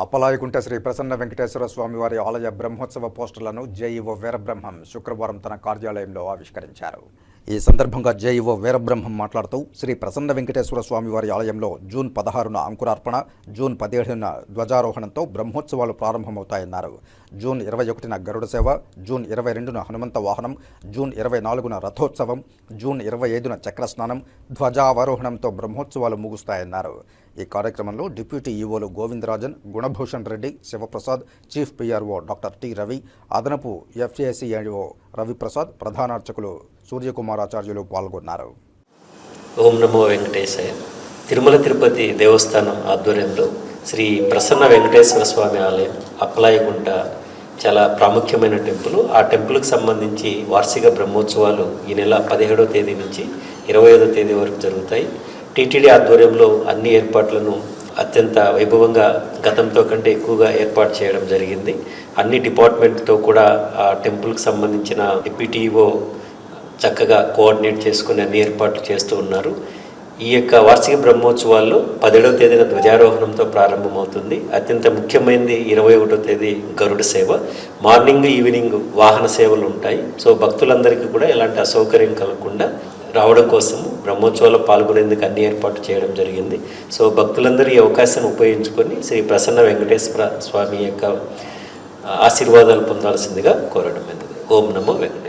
అప్పలాయకుంట శ్రీ ప్రసన్న వెంకటేశ్వర స్వామి వారి ఆలయ బ్రహ్మోత్సవ పోస్టర్లను జేఈఓ వీరబ్రహ్మం శుక్రవారం తన కార్యాలయంలో ఆవిష్కరించారు. ఈ సందర్భంగా జేఈఓ వీరబ్రహ్మం మాట్లాడుతూ శ్రీ ప్రసన్న వెంకటేశ్వర స్వామి వారి ఆలయంలో జూన్ 16న అంకురార్పణ, జూన్ 17న ధ్వజారోహణంతో బ్రహ్మోత్సవాలు ప్రారంభమవుతాయన్నారు. జూన్ 21న గరుడ సేవ, జూన్ 22న హనుమంత వాహనం, జూన్ 24న రథోత్సవం, జూన్ 25న చక్రస్నానం, ధ్వజావరోహణంతో బ్రహ్మోత్సవాలు ముగుస్తాయన్నారు. ఈ కార్యక్రమంలో డిప్యూటీ ఈవోలు Govindarajan, Gunabhushan Reddy, Shivaprasad, chief PRO doctor T Ravi, అదనపు ఎఫ్ఏసిఐఓ రవిప్రసాద్, ప్రధాన అర్చకులు సూర్యకుమారాచార్యులు పాల్గొన్నారు. ఓం నమో వెంకటేశాయ. తిరుమల తిరుపతి దేవస్థానం ఆధ్వర్యంలో శ్రీ ప్రసన్న వెంకటేశ్వర స్వామి ఆలయం అప్పలాయగుంట చాలా ప్రాముఖ్యమైన టెంపుల్. ఆ టెంపుల్కి సంబంధించి వార్షిక బ్రహ్మోత్సవాలు ఈ నెల 17వ తేదీ నుంచి 25వ తేదీ వరకు జరుగుతాయి. టీటీడీ ఆధ్వర్యంలో అన్ని ఏర్పాట్లను అత్యంత వైభవంగా గతంతో కంటే ఎక్కువగా ఏర్పాటు చేయడం జరిగింది. అన్ని డిపార్ట్మెంట్తో కూడా ఆ టెంపుల్కి సంబంధించిన డిప్యూటీఓ చక్కగా కోఆర్డినేట్ చేసుకుని అన్ని ఏర్పాట్లు చేస్తూ ఉన్నారు. ఈ యొక్క వార్షిక బ్రహ్మోత్సవాల్లో 17వ తేదీన ధ్వజారోహణంతో ప్రారంభమవుతుంది. అత్యంత ముఖ్యమైనది 21వ తేదీ గరుడ సేవ. మార్నింగ్, ఈవినింగ్ వాహన సేవలు ఉంటాయి. సో భక్తులందరికీ కూడా ఎలాంటి అసౌకర్యం కలగకుండా రావడం కోసం బ్రహ్మోత్సవాల్లో పాల్గొనేందుకు అన్ని ఏర్పాటు చేయడం జరిగింది. సో భక్తులందరూ ఈ అవకాశాన్ని ఉపయోగించుకొని శ్రీ ప్రసన్న వెంకటేశ్వర స్వామి యొక్క ఆశీర్వాదాలు పొందాల్సిందిగా కోరడం జరిగింది. ఓం నమో వెంకటేశ్వర.